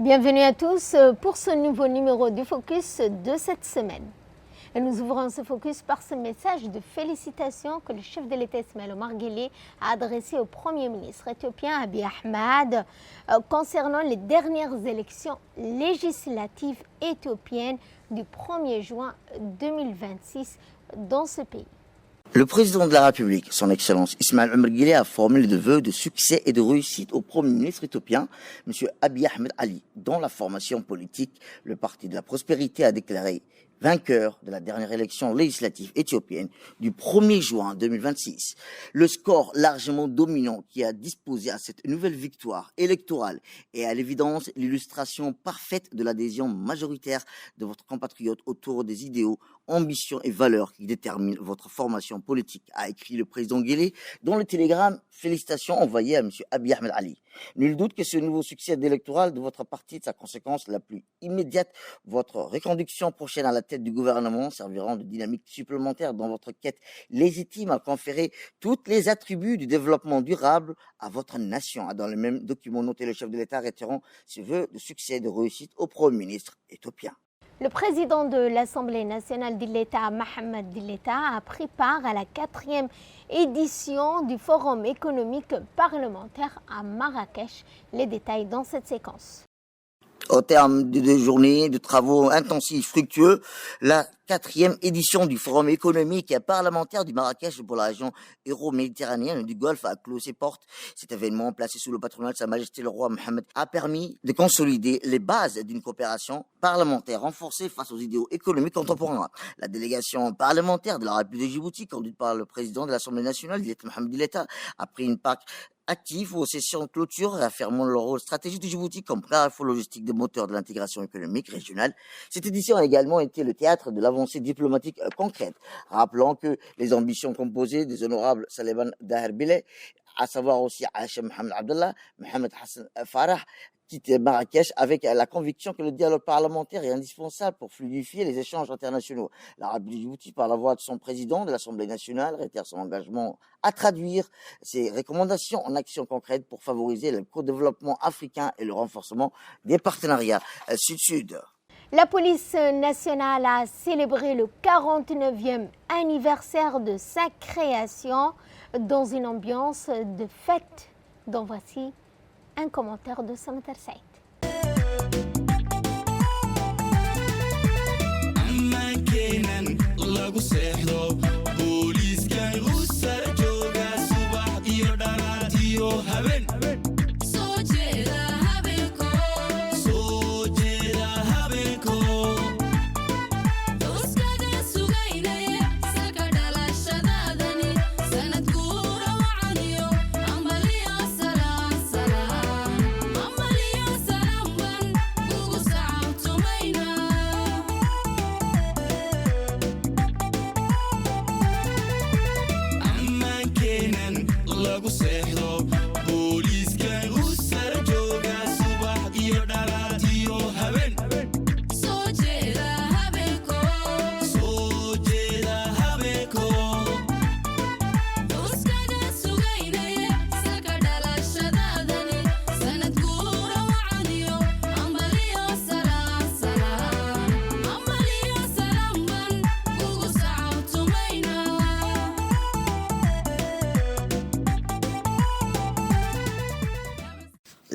Bienvenue à tous pour ce nouveau numéro du Focus de cette semaine. Et nous ouvrons ce Focus par ce message de félicitations que le chef de l'État Ismaël Omar Guelleh a adressé au Premier ministre éthiopien Abiy Ahmed concernant les dernières élections législatives éthiopiennes du 1er juin 2026 dans ce pays. Le président de la République, son Excellence Ismaël Omar Guelleh, a formulé des vœux de succès et de réussite au Premier ministre éthiopien, M. Abiy Ahmed Ali. Dans la formation politique, le Parti de la Prospérité a déclaré vainqueur de la dernière élection législative éthiopienne du 1er juin 2026. Le score largement dominant qui a disposé à cette nouvelle victoire électorale est à l'évidence l'illustration parfaite de l'adhésion majoritaire de votre compatriote autour des idéaux, ambitions et valeurs qui déterminent votre formation politique, a écrit le président Guelleh dans le télégramme félicitations envoyé à M. Abiy Ahmed Ali. Nul doute que ce nouveau succès électoral de votre parti, de sa conséquence la plus immédiate, votre reconduction prochaine à la tête du gouvernement serviront de dynamique supplémentaire dans votre quête légitime à conférer tous les attributs du développement durable à votre nation. Dans le même document noté, le chef de l'État réitérant ses vœux de succès et de réussite au Premier ministre éthiopien. Le président de l'Assemblée nationale d'Illeta, Mohamed Dilleta, a pris part à la 4e édition du Forum économique parlementaire à Marrakech. Les détails dans cette séquence. Au terme de 2 journées de travaux intensifs, fructueux, la 4e édition du Forum économique et parlementaire du Marrakech pour la région euro-méditerranéenne du Golfe a clos ses portes. Cet événement, placé sous le patronat de Sa Majesté le roi Mohammed, a permis de consolider les bases d'une coopération parlementaire renforcée face aux idéaux économiques contemporains. La délégation parlementaire de la République de Djibouti, conduite par le président de l'Assemblée nationale, Mohamed Dilleta, a pris une part actifs aux sessions de clôture, réaffirmant le rôle stratégique du Djibouti comme carrefour logistique de moteur de l'intégration économique régionale. Cette édition a également été le théâtre de l'avancée diplomatique concrète, rappelant que les ambitions composées des honorables Saleban Daher Bile, à savoir aussi Hachem Mohamed Abdallah, Mohamed Hassan Farah, quittent Marrakech avec la conviction que le dialogue parlementaire est indispensable pour fluidifier les échanges internationaux. La République de Djibouti, par la voix de son président de l'Assemblée nationale, réitère son engagement à traduire ses recommandations en actions concrètes pour favoriser le co-développement africain et le renforcement des partenariats sud-sud. La police nationale a célébré le 49e anniversaire de sa création dans une ambiance de fête dont voici un commentaire de Samatar Saïd.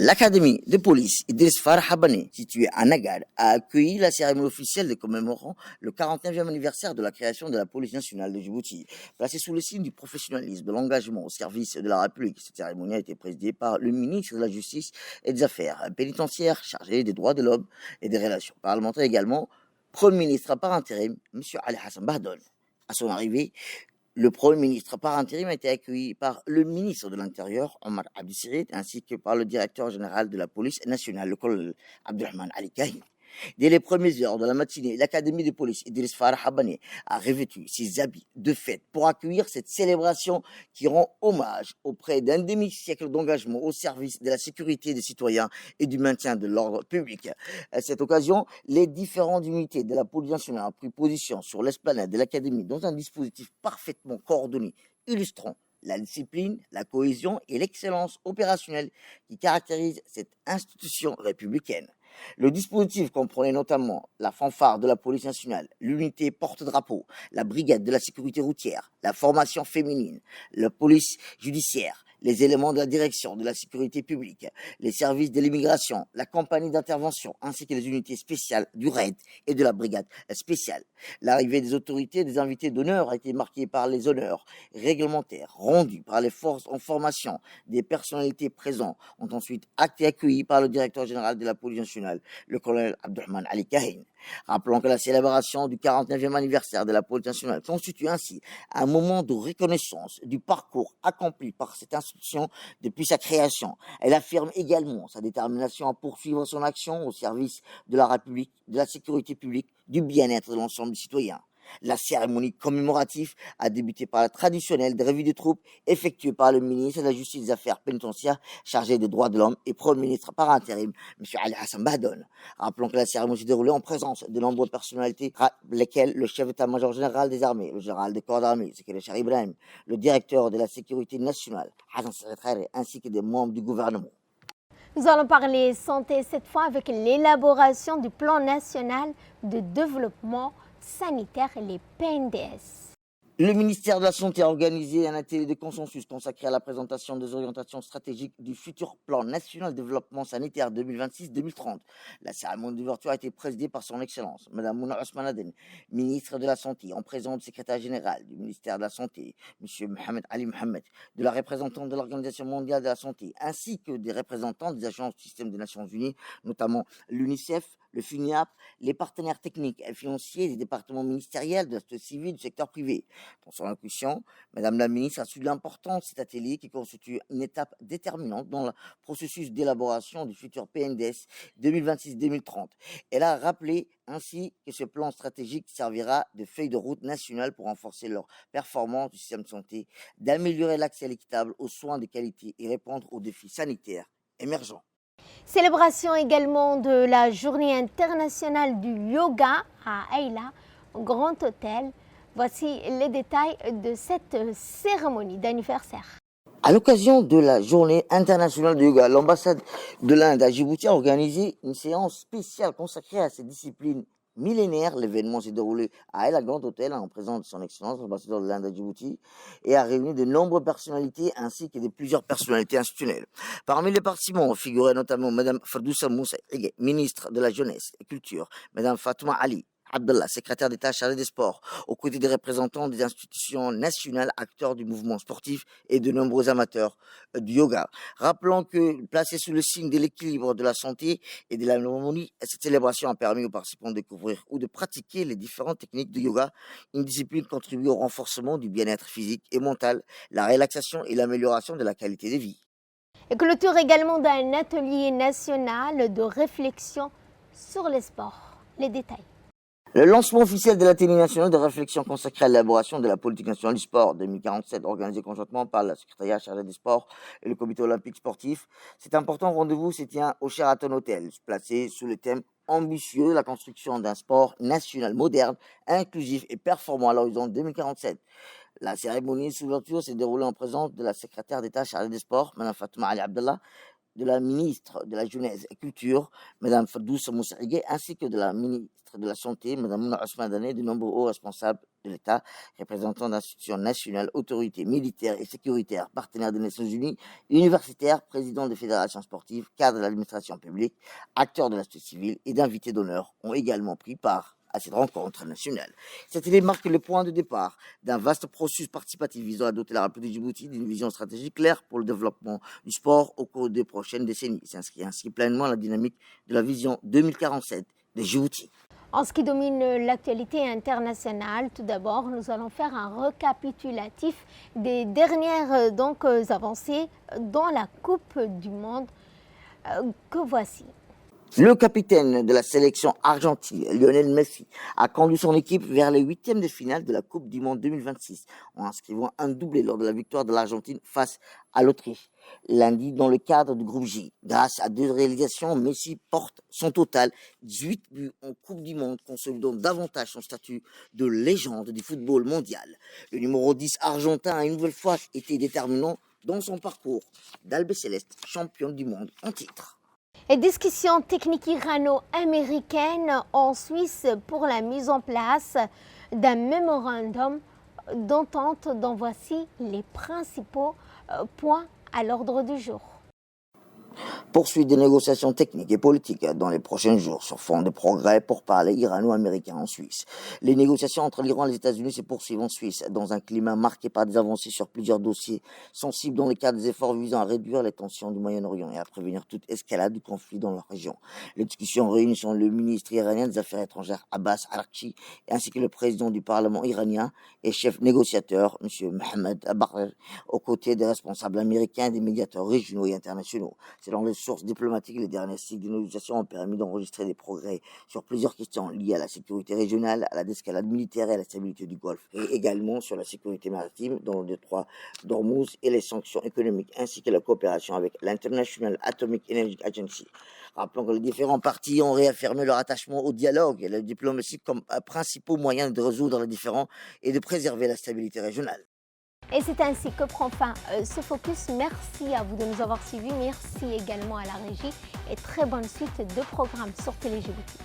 L'académie de police Idriss Farah Habane, située à Nagad, a accueilli la cérémonie officielle de commémorant le 49e anniversaire de la création de la police nationale de Djibouti. Placée sous le signe du professionnalisme, de l'engagement au service de la République, cette cérémonie a été présidée par le ministre de la Justice et des Affaires pénitentiaires, chargé des droits de l'homme et des relations parlementaires également, Premier ministre par intérim, M. Ali Hassan Bahdon. À son arrivée, le Premier ministre par intérim a été accueilli par le ministre de l'Intérieur, Omar Abdisirit, ainsi que par le directeur général de la police nationale, le colonel Abdurrahman Ali Kahi. Dès les premières heures de la matinée, l'académie de police Idriss Farah Habane a revêtu ses habits de fête pour accueillir cette célébration qui rend hommage auprès d'un demi-siècle d'engagement au service de la sécurité des citoyens et du maintien de l'ordre public. À cette occasion, les différentes unités de la police nationale ont pris position sur l'esplanade de l'académie dans un dispositif parfaitement coordonné, illustrant la discipline, la cohésion et l'excellence opérationnelle qui caractérisent cette institution républicaine. Le dispositif comprenait notamment la fanfare de la police nationale, l'unité porte-drapeau, la brigade de la sécurité routière, la formation féminine, la police judiciaire, les éléments de la direction de la sécurité publique, les services de l'immigration, la compagnie d'intervention, ainsi que les unités spéciales du RAID et de la brigade spéciale. L'arrivée des autorités et des invités d'honneur a été marquée par les honneurs réglementaires rendus par les forces en formation. Des personnalités présentes ont ensuite été accueillies par le directeur général de la police nationale, le colonel Abdurrahman Ali Kahin. Rappelons que la célébration du 49e anniversaire de la police nationale constitue ainsi un moment de reconnaissance du parcours accompli par cette institution depuis sa création. Elle affirme également sa détermination à poursuivre son action au service de la République, de la sécurité publique, du bien-être de l'ensemble des citoyens. La cérémonie commémorative a débuté par la traditionnelle revue des troupes effectuée par le ministre de la Justice et des Affaires pénitentiaires chargé des droits de l'homme et Premier ministre par intérim, M. Ali Hassan Bahdon. Rappelons que la cérémonie s'est déroulée en présence de nombreuses personnalités, lesquelles le chef d'état-major général des armées, le général des corps d'armée, le Cheikh Ibrahim, le directeur de la sécurité nationale, Hassan Saïd Khairi, ainsi que des membres du gouvernement. Nous allons parler santé cette fois avec l'élaboration du plan national de développement sanitaire, les PNDS. Le ministère de la Santé a organisé un atelier de consensus consacré à la présentation des orientations stratégiques du futur plan national de développement sanitaire 2026-2030. La cérémonie d'ouverture a été présidée par son Excellence, Mme Mouna Ousmane Aden, ministre de la Santé, en présence du secrétaire général du ministère de la Santé, M. Mohamed Ali Mohamed, de la représentante de l'Organisation mondiale de la santé, ainsi que des représentants des agences du système des Nations Unies, notamment l'UNICEF, le FUNIAP, les partenaires techniques et financiers des départements ministériels, de la société civile, du secteur privé. Dans son allocution, Madame la ministre a su l'importance de cet atelier qui constitue une étape déterminante dans le processus d'élaboration du futur PNDS 2026-2030. Elle a rappelé ainsi que ce plan stratégique servira de feuille de route nationale pour renforcer leur performance du système de santé, d'améliorer l'accès équitable aux soins de qualité et répondre aux défis sanitaires émergents. Célébration également de la journée internationale du yoga à Aïla, au Grand Hôtel. Voici les détails de cette cérémonie d'anniversaire. À l'occasion de la journée internationale du yoga, l'ambassade de l'Inde à Djibouti a organisé une séance spéciale consacrée à cette discipline millénaire. L'événement s'est déroulé à El Grand Hôtel en présence de son Excellence, l'ambassadeur de l'Inde à Djibouti, et a réuni de nombreuses personnalités ainsi que de plusieurs personnalités institutionnelles. Parmi les participants figuraient notamment Mme Ferdoussa Moussa, ministre de la Jeunesse et Culture, Mme Fatouma Ali Abdallah, secrétaire d'État chargé des sports, aux côtés des représentants des institutions nationales, acteurs du mouvement sportif et de nombreux amateurs du yoga. Rappelons que, placée sous le signe de l'équilibre de la santé et de l'harmonie, cette célébration a permis aux participants de découvrir ou de pratiquer les différentes techniques de yoga, une discipline qui contribue au renforcement du bien-être physique et mental, la relaxation et l'amélioration de la qualité de vie. Et clôture également d'un atelier national de réflexion sur les sports. Les détails. Le lancement officiel de l'atelier national de réflexion consacré à l'élaboration de la politique nationale du sport 2047, organisé conjointement par le secrétariat chargé des sports et le comité olympique sportif. Cet important rendez-vous se tient au Sheraton Hotel, placé sous le thème ambitieux, la construction d'un sport national moderne, inclusif et performant à l'horizon 2047. La cérémonie d'ouverture s'est déroulée en présence de la secrétaire d'État chargée des sports, Mme Fatouma Ali Abdallah, de la ministre de la Jeunesse et Culture, Mme Ferdoussa Moussa, ainsi que de la ministre de la Santé, Mme Mouna Ousmane Aden, et de nombreux hauts responsables de l'État, représentants d'institutions nationales, autorités militaires et sécuritaires, partenaires des Nations Unies, universitaires, présidents des fédérations sportives, cadres de l'administration publique, acteurs de la société civile et d'invités d'honneur ont également pris part à cette rencontre nationale. Cette idée marque le point de départ d'un vaste processus participatif visant à doter la République de Djibouti d'une vision stratégique claire pour le développement du sport au cours des prochaines décennies. Il s'inscrit ainsi pleinement dans la dynamique de la vision 2047 de Djibouti. En ce qui domine l'actualité internationale, tout d'abord, nous allons faire un récapitulatif des dernières avancées dans la Coupe du Monde que voici. Le capitaine de la sélection argentine, Lionel Messi, a conduit son équipe vers les huitièmes de finale de la Coupe du Monde 2026 en inscrivant un doublé lors de la victoire de l'Argentine face à l'Autriche lundi dans le cadre du groupe J. Grâce à 2 réalisations, Messi porte son total 18 buts en Coupe du Monde, consolidant davantage son statut de légende du football mondial. Le numéro 10 argentin a une nouvelle fois été déterminant dans son parcours d'Albe Céleste, champion du monde en titre. Et discussion technique irano-américaine en Suisse pour la mise en place d'un mémorandum d'entente dont voici les principaux points à l'ordre du jour. Poursuite des négociations techniques et politiques dans les prochains jours sur fond de progrès pour parler irano-américain en Suisse. Les négociations entre l'Iran et les États-Unis se poursuivent en Suisse dans un climat marqué par des avancées sur plusieurs dossiers sensibles dans le cadre des efforts visant à réduire les tensions du Moyen-Orient et à prévenir toute escalade du conflit dans la région. Les discussions réunissent le ministre iranien des Affaires étrangères Abbas Araghchi ainsi que le président du Parlement iranien et chef négociateur M. Mohamed Abbar aux côtés des responsables américains et des médiateurs régionaux et internationaux. Selon les sources diplomatiques, les derniers cycles de négociations ont permis d'enregistrer des progrès sur plusieurs questions liées à la sécurité régionale, à la désescalade militaire et à la stabilité du Golfe, et également sur la sécurité maritime dans le détroit d'Ormuz et les sanctions économiques, ainsi que la coopération avec l'International Atomic Energy Agency. Rappelons que les différents partis ont réaffirmé leur attachement au dialogue et la diplomatie comme principaux moyens de résoudre les différends et de préserver la stabilité régionale. Et c'est ainsi que prend fin ce focus. Merci à vous de nous avoir suivis. Merci également à la régie et très bonne suite de programmes sur TéléGBT.